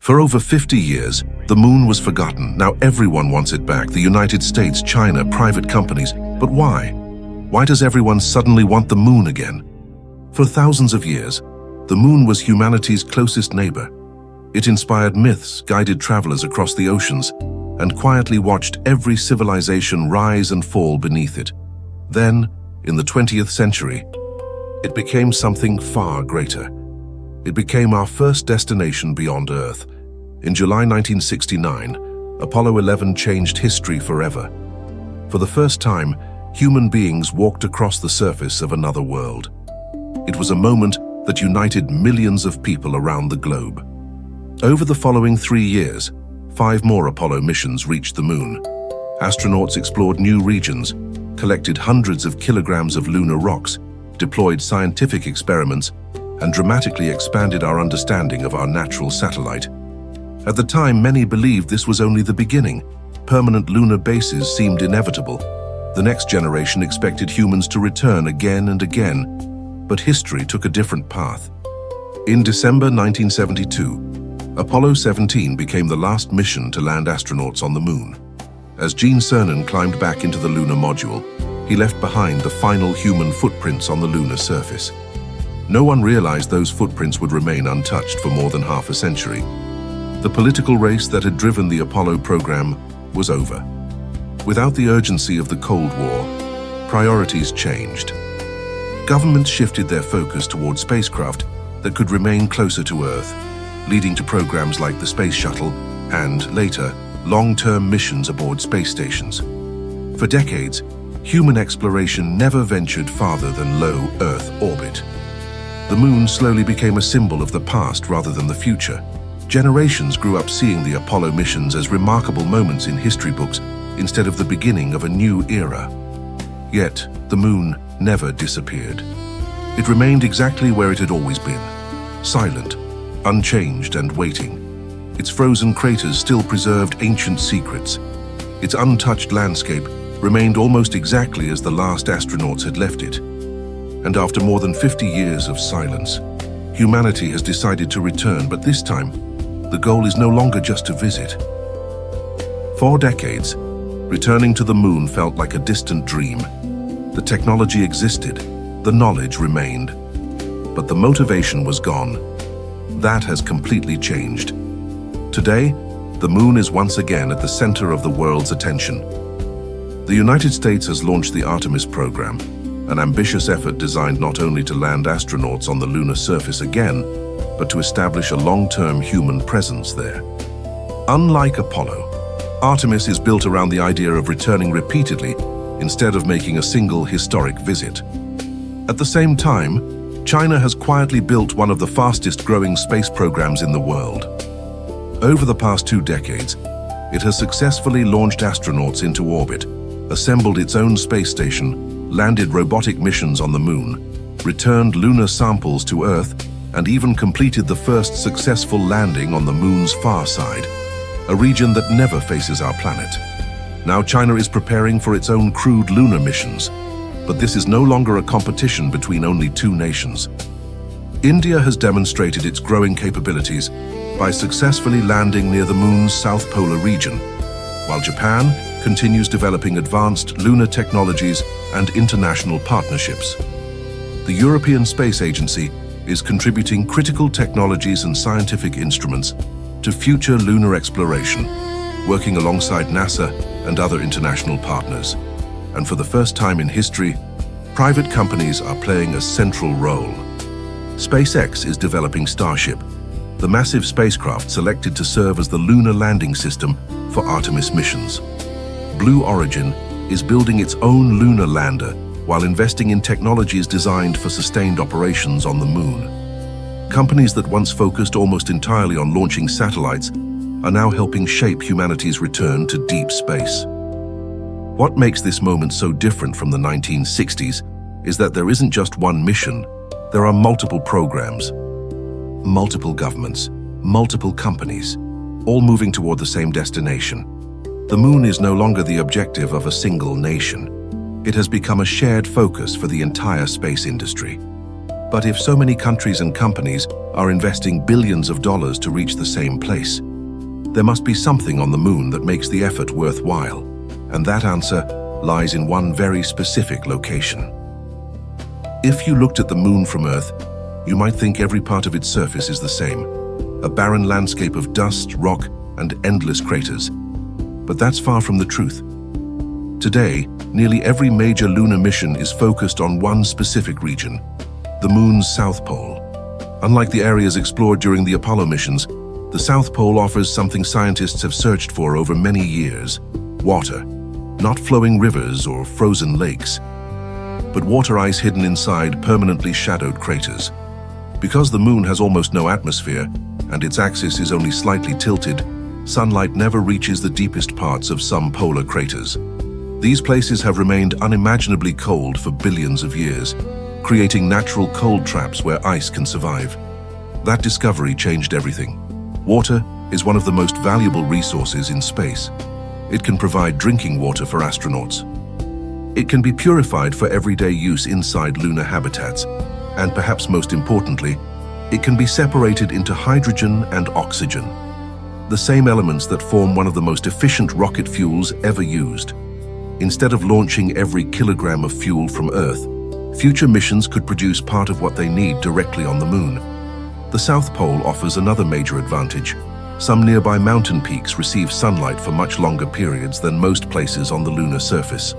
For over 50 years, the moon was forgotten. Now everyone wants it back. The United States, China, private companies. But why? Why does everyone suddenly want the moon again? For thousands of years, the moon was humanity's closest neighbor. It inspired myths, guided travelers across the oceans, and quietly watched every civilization rise and fall beneath it. Then, in the 20th century, it became something far greater. It became our first destination beyond Earth. In July 1969, Apollo 11 changed history forever. For the first time, human beings walked across the surface of another world. It was a moment that united millions of people around the globe. Over the following 3 years, 5 more Apollo missions reached the moon. Astronauts explored new regions, collected hundreds of kilograms of lunar rocks, deployed scientific experiments, and dramatically expanded our understanding of our natural satellite. At the time, many believed this was only the beginning. Permanent lunar bases seemed inevitable. The next generation expected humans to return again and again, but history took a different path. In December 1972, Apollo 17 became the last mission to land astronauts on the moon. As Gene Cernan climbed back into the lunar module, he left behind the final human footprints on the lunar surface. No one realized those footprints would remain untouched for more than half a century. The political race that had driven the Apollo program was over. Without the urgency of the Cold War, priorities changed. Governments shifted their focus toward spacecraft that could remain closer to Earth, leading to programs like the Space Shuttle and, later, long-term missions aboard space stations. For decades, human exploration never ventured farther than low Earth orbit. The moon slowly became a symbol of the past rather than the future. Generations grew up seeing the Apollo missions as remarkable moments in history books instead of the beginning of a new era. Yet, the moon never disappeared. It remained exactly where it had always been, silent, unchanged and waiting. Its frozen craters still preserved ancient secrets. Its untouched landscape remained almost exactly as the last astronauts had left it. And after more than 50 years of silence, humanity has decided to return, but this time, the goal is no longer just to visit. For decades, returning to the moon felt like a distant dream. The technology existed, the knowledge remained, but the motivation was gone. That has completely changed. Today, the moon is once again at the center of the world's attention. The United States has launched the Artemis program, an ambitious effort designed not only to land astronauts on the lunar surface again, but to establish a long-term human presence there. Unlike Apollo, Artemis is built around the idea of returning repeatedly instead of making a single historic visit. At the same time, China has quietly built one of the fastest-growing space programs in the world. Over the past 2 decades, it has successfully launched astronauts into orbit, assembled its own space station, landed robotic missions on the moon, returned lunar samples to Earth, and even completed the first successful landing on the moon's far side, a region that never faces our planet. Now China is preparing for its own crewed lunar missions, but this is no longer a competition between only 2 nations. India has demonstrated its growing capabilities by successfully landing near the moon's south polar region, while Japan continues developing advanced lunar technologies and international partnerships. The European Space Agency is contributing critical technologies and scientific instruments to future lunar exploration, working alongside NASA and other international partners. And for the first time in history, private companies are playing a central role. SpaceX is developing Starship, the massive spacecraft selected to serve as the lunar landing system for Artemis missions. Blue Origin is building its own lunar lander while investing in technologies designed for sustained operations on the moon. Companies that once focused almost entirely on launching satellites are now helping shape humanity's return to deep space. What makes this moment so different from the 1960s is that there isn't just one mission, there are multiple programs, multiple governments, multiple companies, all moving toward the same destination. The moon is no longer the objective of a single nation. It has become a shared focus for the entire space industry. But if so many countries and companies are investing billions of dollars to reach the same place, there must be something on the moon that makes the effort worthwhile. And that answer lies in one very specific location. If you looked at the moon from Earth, you might think every part of its surface is the same, a barren landscape of dust, rock, and endless craters. But that's far from the truth. Today, nearly every major lunar mission is focused on one specific region, the moon's South Pole. Unlike the areas explored during the Apollo missions, the South Pole offers something scientists have searched for over many years: water. Not flowing rivers or frozen lakes, but water ice hidden inside permanently shadowed craters. Because the moon has almost no atmosphere and its axis is only slightly tilted, sunlight never reaches the deepest parts of some polar craters. These places have remained unimaginably cold for billions of years, creating natural cold traps where ice can survive. That discovery changed everything. Water is one of the most valuable resources in space. It can provide drinking water for astronauts. It can be purified for everyday use inside lunar habitats, and perhaps most importantly, it can be separated into hydrogen and oxygen, the same elements that form one of the most efficient rocket fuels ever used. Instead of launching every kilogram of fuel from Earth, future missions could produce part of what they need directly on the moon. The South Pole offers another major advantage. Some nearby mountain peaks receive sunlight for much longer periods than most places on the lunar surface.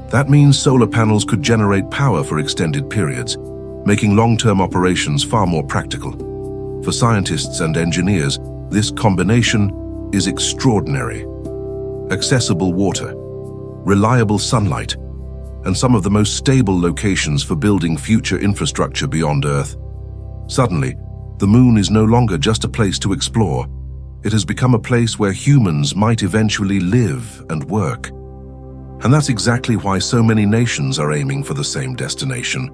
That means solar panels could generate power for extended periods, making long-term operations far more practical. For scientists and engineers, this combination is extraordinary. Accessible water, reliable sunlight, and some of the most stable locations for building future infrastructure beyond Earth. Suddenly, the moon is no longer just a place to explore. It has become a place where humans might eventually live and work. And that's exactly why so many nations are aiming for the same destination.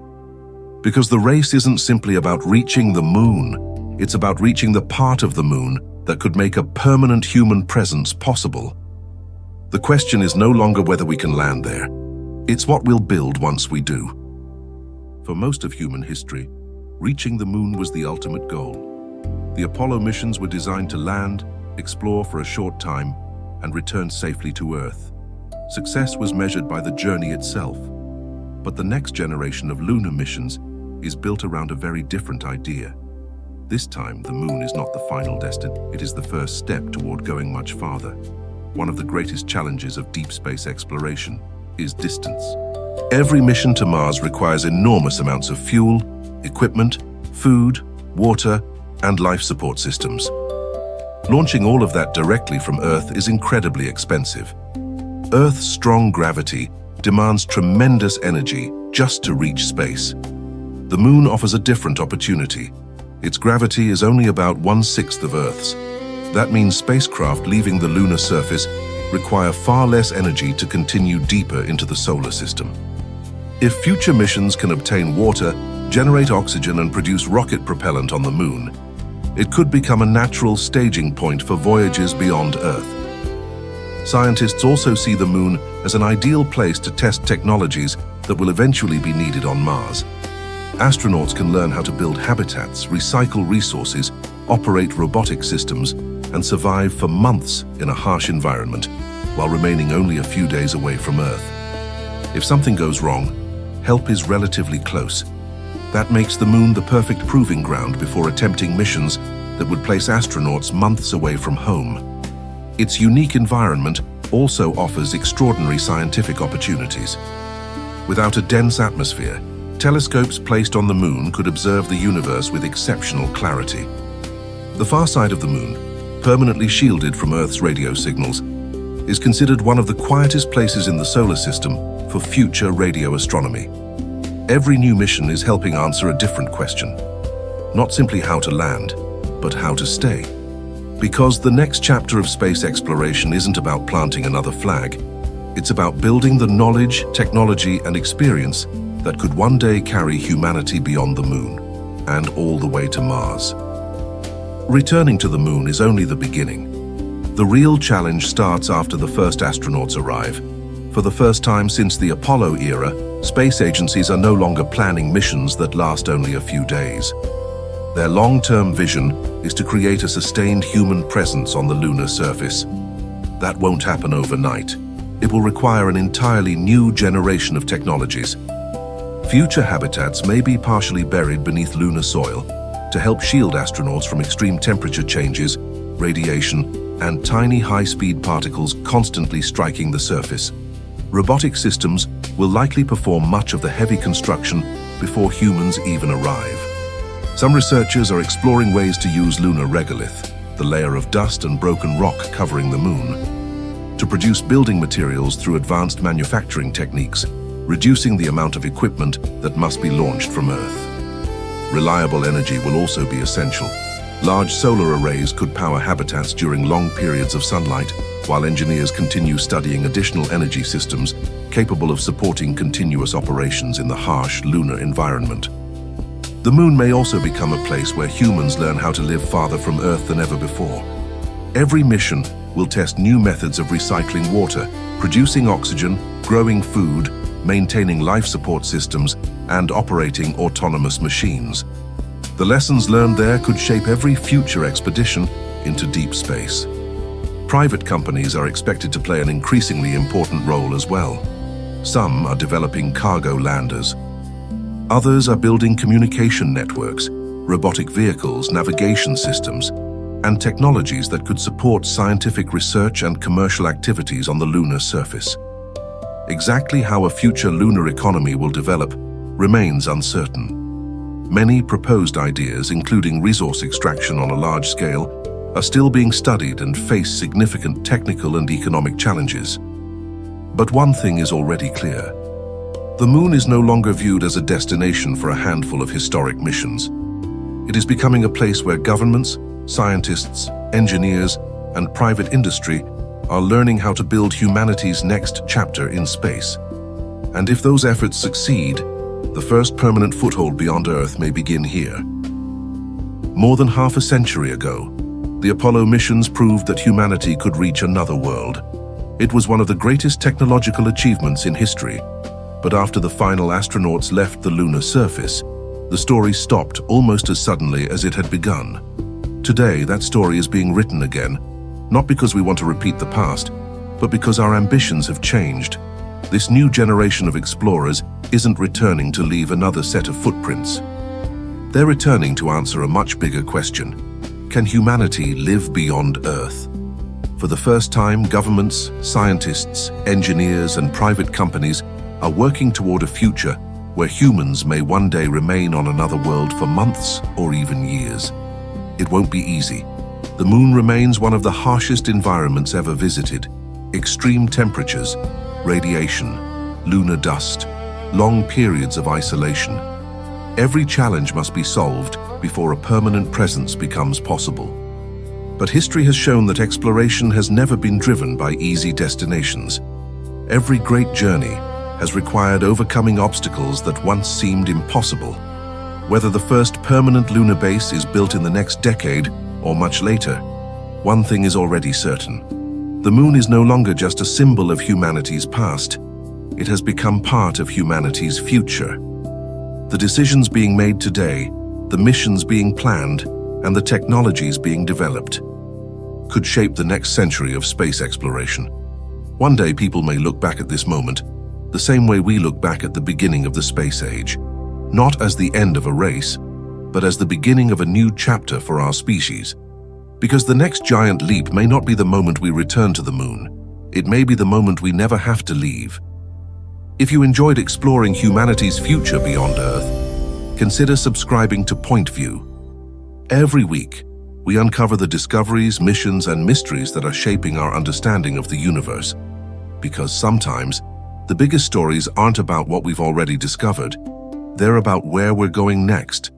Because the race isn't simply about reaching the moon, it's about reaching the part of the moon that could make a permanent human presence possible. The question is no longer whether we can land there. It's what we'll build once we do. For most of human history, reaching the moon was the ultimate goal. The Apollo missions were designed to land, explore for a short time, and return safely to Earth. Success was measured by the journey itself. But the next generation of lunar missions is built around a very different idea. This time, the moon is not the final destination, it is the first step toward going much farther. One of the greatest challenges of deep space exploration is distance. Every mission to Mars requires enormous amounts of fuel, equipment, food, water, and life support systems. Launching all of that directly from Earth is incredibly expensive. Earth's strong gravity demands tremendous energy just to reach space. The moon offers a different opportunity. Its gravity is only about 1/6 of Earth's. That means spacecraft leaving the lunar surface require far less energy to continue deeper into the solar system. If future missions can obtain water, generate oxygen, and produce rocket propellant on the moon, it could become a natural staging point for voyages beyond Earth. Scientists also see the moon as an ideal place to test technologies that will eventually be needed on Mars. Astronauts can learn how to build habitats, recycle resources, operate robotic systems, and survive for months in a harsh environment, while remaining only a few days away from Earth. If something goes wrong, help is relatively close. That makes the moon the perfect proving ground before attempting missions that would place astronauts months away from home. Its unique environment also offers extraordinary scientific opportunities. Without a dense atmosphere, telescopes placed on the moon could observe the universe with exceptional clarity. The far side of the moon, permanently shielded from Earth's radio signals, is considered one of the quietest places in the solar system for future radio astronomy. Every new mission is helping answer a different question. Not simply how to land, but how to stay. Because the next chapter of space exploration isn't about planting another flag. It's about building the knowledge, technology, and experience that could one day carry humanity beyond the moon and all the way to Mars. Returning to the moon is only the beginning. The real challenge starts after the first astronauts arrive. For the first time since the Apollo era, space agencies are no longer planning missions that last only a few days. Their long-term vision is to create a sustained human presence on the lunar surface. That won't happen overnight. It will require an entirely new generation of technologies. Future habitats may be partially buried beneath lunar soil to help shield astronauts from extreme temperature changes, radiation, and tiny high-speed particles constantly striking the surface. Robotic systems will likely perform much of the heavy construction before humans even arrive. Some researchers are exploring ways to use lunar regolith, the layer of dust and broken rock covering the moon, to produce building materials through advanced manufacturing techniques, reducing the amount of equipment that must be launched from Earth. Reliable energy will also be essential. Large solar arrays could power habitats during long periods of sunlight, while engineers continue studying additional energy systems capable of supporting continuous operations in the harsh lunar environment. The moon may also become a place where humans learn how to live farther from Earth than ever before. Every mission will test new methods of recycling water, producing oxygen, growing food, maintaining life support systems, and operating autonomous machines. The lessons learned there could shape every future expedition into deep space. Private companies are expected to play an increasingly important role as well. Some are developing cargo landers. Others are building communication networks, robotic vehicles, navigation systems, and technologies that could support scientific research and commercial activities on the lunar surface. Exactly how a future lunar economy will develop remains uncertain. Many proposed ideas, including resource extraction on a large scale, are still being studied and face significant technical and economic challenges. But one thing is already clear. The moon is no longer viewed as a destination for a handful of historic missions. It is becoming a place where governments, scientists, engineers, and private industry are learning how to build humanity's next chapter in space. And if those efforts succeed, the first permanent foothold beyond Earth may begin here. More than half a century ago, the Apollo missions proved that humanity could reach another world. It was one of the greatest technological achievements in history. But after the final astronauts left the lunar surface, the story stopped almost as suddenly as it had begun. Today, that story is being written again, not because we want to repeat the past, but because our ambitions have changed. This new generation of explorers isn't returning to leave another set of footprints. They're returning to answer a much bigger question. Can humanity live beyond Earth? For the first time, governments, scientists, engineers, and private companies are working toward a future where humans may one day remain on another world for months or even years. It won't be easy. The moon remains one of the harshest environments ever visited. Extreme temperatures, radiation, lunar dust, long periods of isolation. Every challenge must be solved before a permanent presence becomes possible. But history has shown that exploration has never been driven by easy destinations. Every great journey has required overcoming obstacles that once seemed impossible. Whether the first permanent lunar base is built in the next decade or much later, one thing is already certain. The moon is no longer just a symbol of humanity's past. It has become part of humanity's future. The decisions being made today, the missions being planned, and the technologies being developed could shape the next century of space exploration. One day people may look back at this moment the same way we look back at the beginning of the space age. Not as the end of a race, but as the beginning of a new chapter for our species. Because the next giant leap may not be the moment we return to the moon. It may be the moment we never have to leave. If you enjoyed exploring humanity's future beyond Earth, consider subscribing to PointView. Every week, we uncover the discoveries, missions, and mysteries that are shaping our understanding of the universe. Because sometimes, the biggest stories aren't about what we've already discovered. They're about where we're going next.